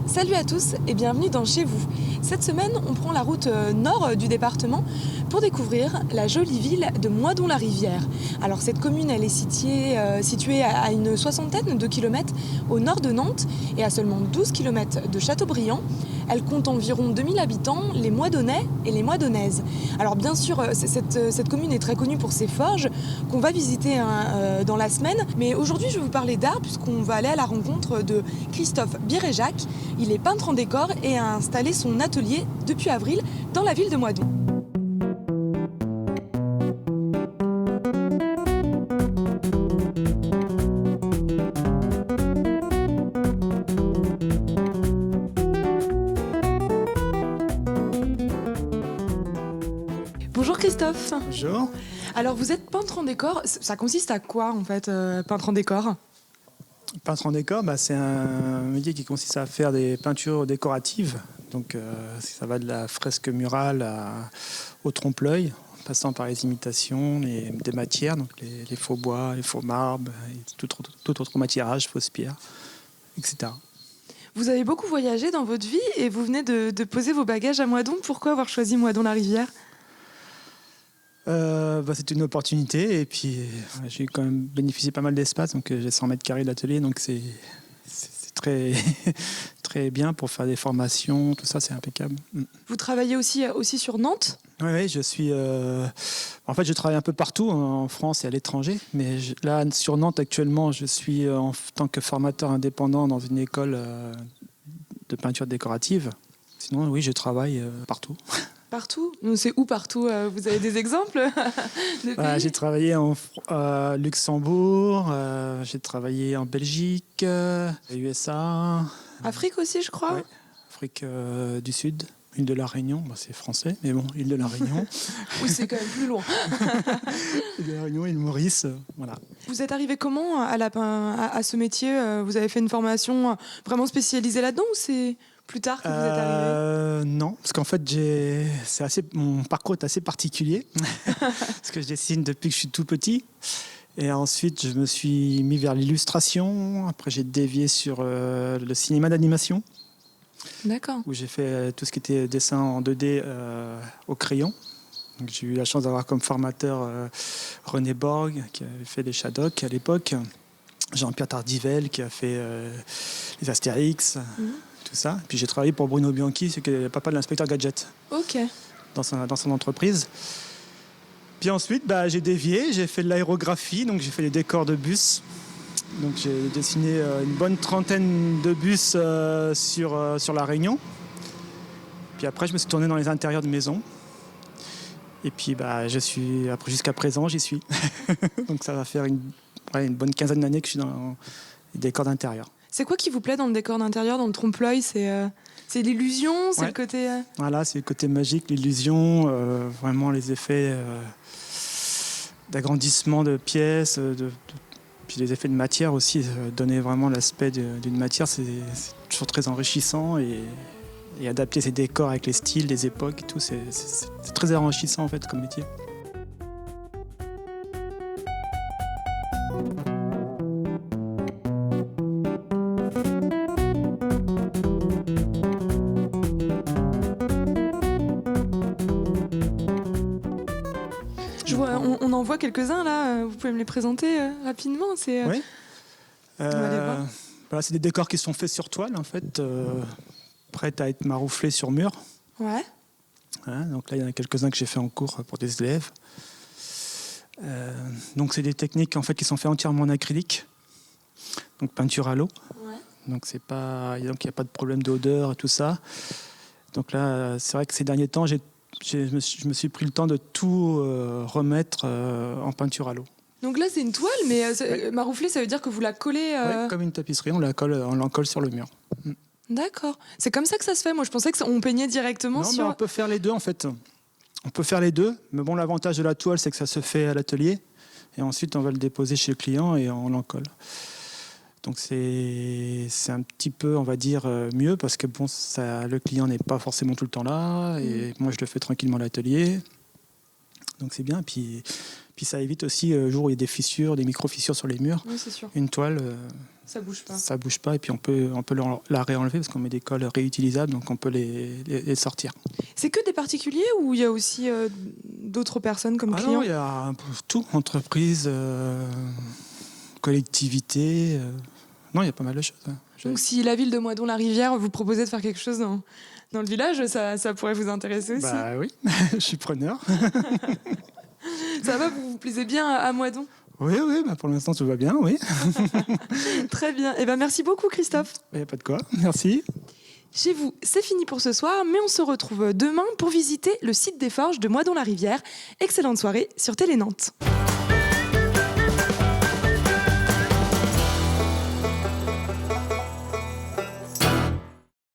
Salut à tous et bienvenue dans Chez vous. Cette semaine, on prend la route nord du département pour découvrir la jolie ville de Moidon-la-Rivière. Alors cette commune, elle est située à une soixantaine de kilomètres au nord de Nantes et à seulement 12 kilomètres de Châteaubriand. Elle compte environ 2000 habitants, les Moidonnais et les Moidonnaises. Alors bien sûr, cette commune est très connue pour ses forges qu'on va visiter dans la semaine. Mais aujourd'hui, je vais vous parler d'art puisqu'on va aller à la rencontre de Christophe Biréjac. Il est peintre en décor et a installé son atelier depuis avril dans la ville de Moidon. Bonjour Christophe. Bonjour. Alors vous êtes peintre en décor, ça consiste à quoi en fait, peintre en décor ? Peintre en décor, c'est un métier qui consiste à faire des peintures décoratives. Donc ça va de la fresque murale au trompe-l'œil, en passant par les imitations, des matières, donc les faux bois, les faux marbres, et tout autre matierage, fausses pierres, etc. Vous avez beaucoup voyagé dans votre vie et vous venez de poser vos bagages à Moidon. Pourquoi avoir choisi Moidon-la-Rivière ? C'est une opportunité et puis j'ai quand même bénéficié pas mal d'espace, donc j'ai 100 mètres carrés d'atelier, donc c'est très, très bien pour faire des formations, tout ça c'est impeccable. Vous travaillez aussi sur Nantes ? Oui, je suis. En fait, je travaille un peu partout en France et à l'étranger, mais là sur Nantes actuellement, je suis en tant que formateur indépendant dans une école de peinture décorative. Sinon, oui, je travaille partout. Partout ? C'est où partout ? Vous avez des exemples de pays ? J'ai travaillé en Luxembourg, j'ai travaillé en Belgique, USA. Afrique aussi, je crois. Ouais, Afrique du Sud, île de la Réunion. C'est français, mais bon, île de la Réunion. Oui, c'est quand même plus loin. Île de la Réunion, île Maurice, voilà. Vous êtes arrivé comment à ce métier ? Vous avez fait une formation vraiment spécialisée là-dedans ou c'est plus tard que vous êtes arrivé ? Non, parce qu'en fait, mon parcours est assez particulier, parce que je dessine depuis que je suis tout petit. Et ensuite, je me suis mis vers l'illustration. Après, j'ai dévié sur le cinéma d'animation. D'accord. Où j'ai fait tout ce qui était dessin en 2D au crayon. Donc, j'ai eu la chance d'avoir comme formateur René Borg, qui avait fait les Shadocks à l'époque. Jean-Pierre Tardivelle, qui a fait les Astérix. Tout ça. Puis j'ai travaillé pour Bruno Bianchi, c'est le papa de l'inspecteur Gadget. Ok. Dans son entreprise. Puis ensuite, j'ai dévié, j'ai fait de l'aérographie, donc j'ai fait les décors de bus. Donc j'ai dessiné une bonne trentaine de bus sur la Réunion. Puis après, je me suis tourné dans les intérieurs de maisons. Et puis jusqu'à présent, j'y suis. Donc ça va faire une bonne quinzaine d'années que je suis dans les décors d'intérieur. C'est quoi qui vous plaît dans le décor d'intérieur, dans le trompe-l'œil ? C'est l'illusion, c'est le côté... Voilà, c'est le côté magique, l'illusion, vraiment les effets d'agrandissement de pièces, puis les effets de matière aussi, donner vraiment l'aspect d'une matière, c'est toujours très enrichissant et adapter ces décors avec les styles, les époques et tout, c'est très enrichissant en fait comme métier. On en voit quelques-uns là, vous pouvez me les présenter rapidement ? Oui. On va les voir. Voilà, c'est des décors qui sont faits sur toile en fait, prêts à être marouflés sur mur. Ouais. Hein, donc là, il y en a quelques-uns que j'ai fait en cours pour des élèves. Donc c'est des techniques en fait qui sont faites entièrement en acrylique, donc peinture à l'eau. Ouais. Donc il n'y a pas de problème d'odeur et tout ça. Donc là, c'est vrai que ces derniers temps, je me suis pris le temps de tout remettre en peinture à l'eau. Donc là, c'est une toile, mais marouflée, ça veut dire que vous la collez... Oui, comme une tapisserie, on l'encolle sur le mur. D'accord. C'est comme ça que ça se fait ? Moi, je pensais qu'on peignait directement Non, sur... mais on peut faire les deux en fait. On peut faire les deux, mais bon, l'avantage de la toile, c'est que ça se fait à l'atelier. Et ensuite, on va le déposer chez le client et on l'encolle. Donc c'est un petit peu, on va dire, mieux parce que bon, le client n'est pas forcément tout le temps là et moi, je le fais tranquillement à l'atelier. Donc c'est bien. Puis Puis ça évite aussi, le jour où il y a des fissures, des micro-fissures sur les murs, Oui, c'est sûr. une toile, Ça bouge pas. ça bouge pas et puis on peut la réenlever parce qu'on met des colles réutilisables, donc on peut les sortir. C'est que des particuliers ou il y a aussi d'autres personnes comme Ah clients? non, il y a un peu tout, entreprise, collectivité. Non, il y a pas mal de choses. Donc si la ville de Moidon-la-Rivière vous proposait de faire quelque chose dans le village, ça pourrait vous intéresser aussi. Bah oui, je suis preneur. Ça va, vous vous plaisez bien à Moidon? Oui, bah pour l'instant tout va bien, oui. Très bien. Et ben merci beaucoup Christophe. Il n'y a pas de quoi, merci. Chez vous, c'est fini pour ce soir, mais on se retrouve demain pour visiter le site des forges de Moidon-la-Rivière. Excellente soirée sur Télé Nantes.